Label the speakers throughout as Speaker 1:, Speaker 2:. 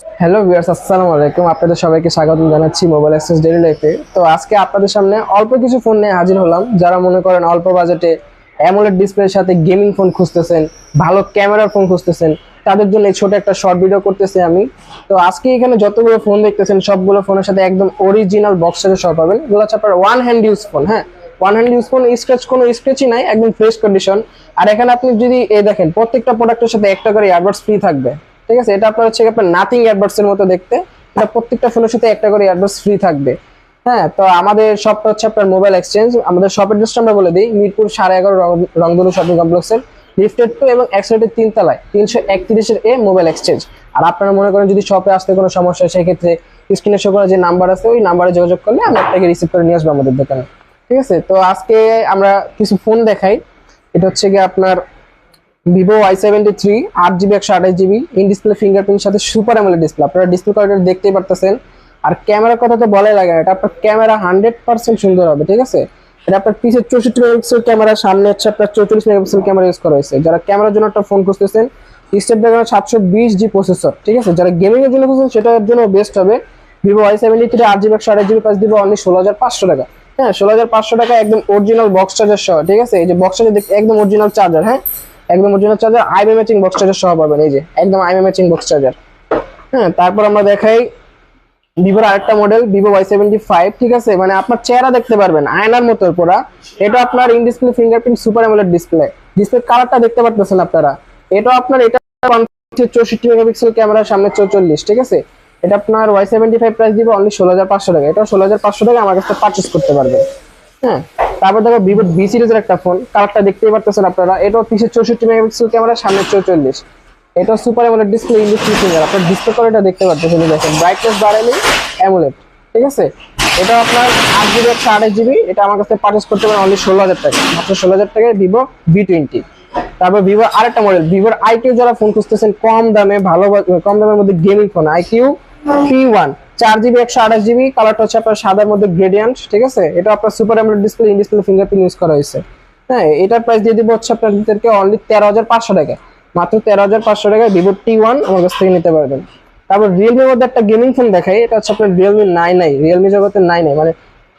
Speaker 1: Hello viewers, আসসালামু আলাইকুম। আপনাদের সবাইকে স্বাগত জানাচ্ছি মোবাইল এক্সচেঞ্জ ডেইলি লাইফে। তো আজকে আপনাদের সামনে অল্প কিছু ফোন নিয়ে হাজির হলাম। যারা মনে করেন অল্প বাজেটে অ্যামোলেড ডিসপ্লের সাথে গেমিং ফোন খুঁজতেছেন, ভালো ক্যামেরার ফোন খুঁজতেছেন, তাদের জন্য এই ছোট একটা শর্ট ভিডিও করতেছি আমি। তো আজকে এখানে যতগুলো ফোন দেখতেছেন সবগুলো ফোনের সাথে একদম অরিজিনাল বক্স সাথে সহ পাবেন। এগুলো হচ্ছে আপনার ওয়ান হ্যান্ড ইউজ ফোন। হ্যাঁ, ওয়ান হ্যান্ড ইউজ ফোন, কোনো স্ক্র্যাচই নাই, একদম ফ্রেশ কন্ডিশন। আর এখানে আপনি যদি দেখেন প্রত্যেকটা প্রোডাক্টের সাথে একটা করে ইয়ারবাডস ফ্রি থাকবে। ঠিক আছে, এটা আপনার হচ্ছে আপনার নাথিং ইয়ারবাডস এর মতো দেখতে। এটা প্রত্যেকটা ফোনের সাথে একটা করে ইয়ারবাডস ফ্রি থাকবে। হ্যাঁ, তো আমাদের শপটা হচ্ছে আপনার মোবাইল এক্সচেঞ্জ। আমাদের শপের অ্যাড্রেসটা আমরা বলে দিই, মিরপুর 11.5 রংধনু শপিং কমপ্লেক্সের লিফটেড 2 এবং এক্সেলেটের 3 তলায় 331 এ মোবাইল এক্সচেঞ্জ। আর আপনারা মনে করেন যদি শপে আসতে কোনো সমস্যা হয়, সেই ক্ষেত্রে স্ক্রিনে শো করা যে নাম্বার আছে ওই নাম্বারে যোগাযোগ করলে আমি আপনাকে রিসিভ করে নিয়ে আসবো আমাদের দোকানে। ঠিক আছে, তো আজকে আমরা কিছু ফোন দেখাই। এটা হচ্ছে গিয়ে আপনার Vivo Y73 8GB 128GB in display fingerprint সাথে সুপার অ্যামোলেড ডিসপ্লে। আপনারা ডিসপ্লে কোয়ালিটি দেখতেই পারতেছেন। আর ক্যামেরার কথা তো বলাই লাগে না, এটা আপনার ক্যামেরা 100% সুন্দর হবে। ঠিক আছে, এটা আপনার পিছে 64 মেগাপিক্সেল ক্যামেরা, সামনে হচ্ছে আপনার 44 মেগাপিক্সেল ক্যামেরা ইউজ করা হয়েছে। যারা ক্যামেরার জন্য একটা ফোন খুঁজতেছেন, স্ন্যাপড্রাগন 720G প্রসেসর। ঠিক আছে, যারা গেমিং এর জন্য খুঁজছেন সেটার জন্য বেস্ট হবে Vivo Y73 8GB 128GB price দিব অনলি 16,500 টাকা। হ্যাঁ, 16,500 টাকা একদম অরিজিনাল বক্স চার্জার সহ। ঠিক আছে, এই যে বক্স চার্জার একদম অরিজিনাল চার্জার। হ্যাঁ, একদম অরিজিনাল চার্জার, আইবি ম্যাচিং বক্স চার্জার সহ পাবেন। এই যে একদম আইবি ম্যাচিং বক্স চার্জার। হ্যাঁ, তারপর আমরা দেখাই ভিভোর আরেকটা মডেল ভিভো Y75। ঠিক আছে, মানে আপনার চেহারা দেখতে পারবেন আয়নার মতো পুরা। এটা আপনার in display fingerprint super AMOLED display. Display কালারটা দেখতে পাচ্ছেন আপনারা। এটা আপনার 64 মেগাপিক্সেল ক্যামেরা, সামনে 44। ঠিক আছে, এটা আপনার Y75 প্রাইস দিব অনলি 16,500 টাকা। এটা 16,500 টাকা আমার কাছে পারচেজ করতে পারবেন। হ্যাঁ, তারপর দেখো ভিভো ভি সিরিজের একটা ফোন, কালারটা দেখতেই পারতেছেন আপনারা। এটাও 64 মেগাপিক্সেল ক্যামেরা, সামনে 44। এটা super AMOLED display in display finger. আপনার ডিসপ্লে কোয়ালিটি দেখতে পারতেছেন, দেখেন ব্রাইটনেস বাড়ালেই অ্যামোলেড। ঠিক আছে, এটা আপনার 8GB 128GB। এটা আমার কাছে পারচেজ করতে পারেন অনলি 16,000 টাকা, মাত্র 16,000 টাকায় ভিভো V20। তারপর ভিভো আরেকটা মডেল ভিভোর আইকিউ, যারা ফোন খুঁজতেছেন কম দামে ভালো কম দামের মধ্যে gaming phone, IQ P1 4GB 128GB, কালারটা হচ্ছে আপনার সাদার মধ্যে গ্রেডিয়েন্ট। ঠিক আছে, এটা আপনার super AMOLED display in display fingerprint use করা হয়েছে। হ্যাঁ, এটার প্রাইস দিয়ে দিব হচ্ছে আপনাদেরকে অনলি 13,500 টাকা, মাত্র 13,500 টাকায় ভিভো T1 আমার কাছ থেকে নিতে পারবেন। তারপর রিয়েলমির মধ্যে একটা গেমিং ফোন দেখাই, এটা হচ্ছে আপনার রিয়েলমি 9i। রিয়েলমি জগতে 9i মানে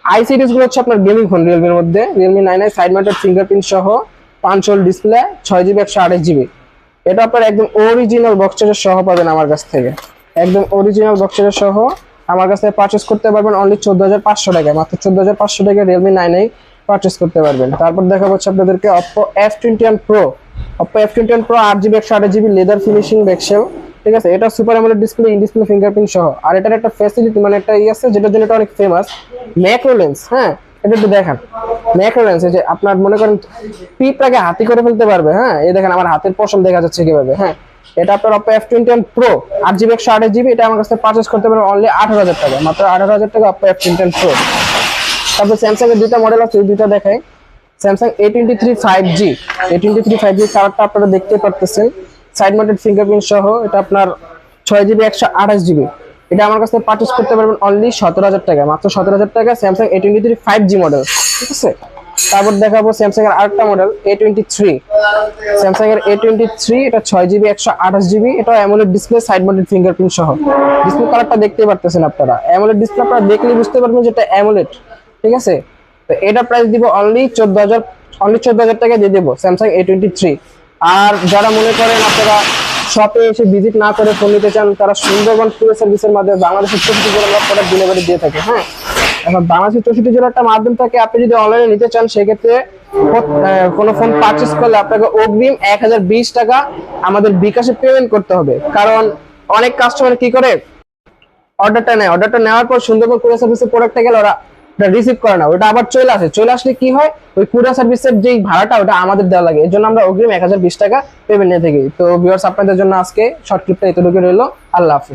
Speaker 1: আই সিরিজ গুলো হচ্ছে আপনার গেমিং ফোন। রিয়েলমির মধ্যে Realme 9i side mounted fingerprint সহ 5 হোল ডিসপ্লে 6GB 128GB। এটা আপনার একদম অরিজিনাল বক্স চার্জার সহ পাবেন আমার কাছ থেকে। একদম অরিজিনাল বক্স চার্জার সহ আমার কাছ থেকে পারচেজ করতে পারবেন অনলি 14,500 টাকায়, মাত্র 14,500 টাকায় রিয়েলমি 9i পারচেজ করতে পারবেন। তারপর দেখা হচ্ছে আপনাদেরকে Oppo F21 Pro। Oppo F21 Pro 8GB 128GB leather finishing back shell. ঠিক আছে, এটা super AMOLED display in display fingerprint সহ। আর এটার একটা ফ্যাসিলিটি মানে একটা আছে যেটার জন্য এটা অনেক ফেমাস, ম্যাক্রো লেন্স। হ্যাঁ, এটা একটু দেখেন ম্যাক্রো লেন্স, এই যে আপনার মনে করেন পিপটাকে হাতি করে ফেলতে পারবে। হ্যাঁ, এই দেখেন আমার হাতের পশম দেখা যাচ্ছে কিভাবে। হ্যাঁ, এটা আপনার Oppo F21 Pro 8GB 128GB। এটা আমার কাছে পারচেজ করতে পারবেন অনলি 18,000 টাকা, মাত্র 18,000 টাকা Oppo F21 Pro। তারপর স্যামসাং এর দুইটা মডেল আছে, দুইটা দেখাই। Samsung A23 5G, A23 5G কালারটা আপনারা দেখতে পারতেছেন, সাইড মাউন্টেড ফিঙ্গারপ্রিন্ট সহ। এটা আপনার 6GB 128GB। এটা আমার কাছে পারচেজ করতে পারবেন অনলি 17,000 টাকা, মাত্র 17,000 টাকা স্যামসাং A23 5G মডেল। ঠিক আছে, তারপর দেখাবো স্যামসাং এর আরেকটা মডেল A23। স্যামসাং এর A23, এটা 6GB 128GB। এটা AMOLED display side mounted fingerprint সহ। ডিসপ্লে কালারটা দেখতেই পারতেছেন আপনারা, অ্যামোলেড ডিসপ্লে আপনারা দেখলেই বুঝতে পারবেন যে এটা অ্যামোলেড। ঠিক আছে, তো এটা প্রাইস দিব অনলি 14,000 টাকা দিয়ে দেবো স্যামসাং A23। আর যারা মনে করেন আপনারা শপে এসে ভিজিট না করে ফোন নিতে চান, তারা সুন্দরবন কুরিয়ার সার্ভিসের মাধ্যমে বাংলাদেশের 64 জেলায় আমরা প্রোডাক্ট ডেলিভারি দিয়ে থাকি। হ্যাঁ, এখন বাংলাদেশের 64 জেলার একটা মাধ্যম থাকে, আপনি যদি অনলাইনে নিতে চান সেক্ষেত্রে কোনো ফোন পারচেস করলে আপনাকে অগ্রিম 1,020 টাকা আমাদের বিকাশে পেমেন্ট করতে হবে। কারণ অনেক কাস্টমার কি করে, অর্ডারটা নেওয়ার পর সুন্দরবন কুরিয়ার সার্ভিসের প্রোডাক্টটা গেলে ওরা রিসিভ করে না, ওটা আবার চলে আসলে কি হয়, ওই কুরিয়ার সার্ভিসের যেই ভাড়াটা ওটা আমাদের দেওয়া লাগে। এর জন্য আমরা অগ্রিম 1,020 টাকা পেমেন্ট নিয়ে থাকি। তো ভিউয়ার্স, আপনাদের জন্য আজকে শর্ট ক্লিপটা এতটুকু রইলো। আল্লাহ হাফিজ।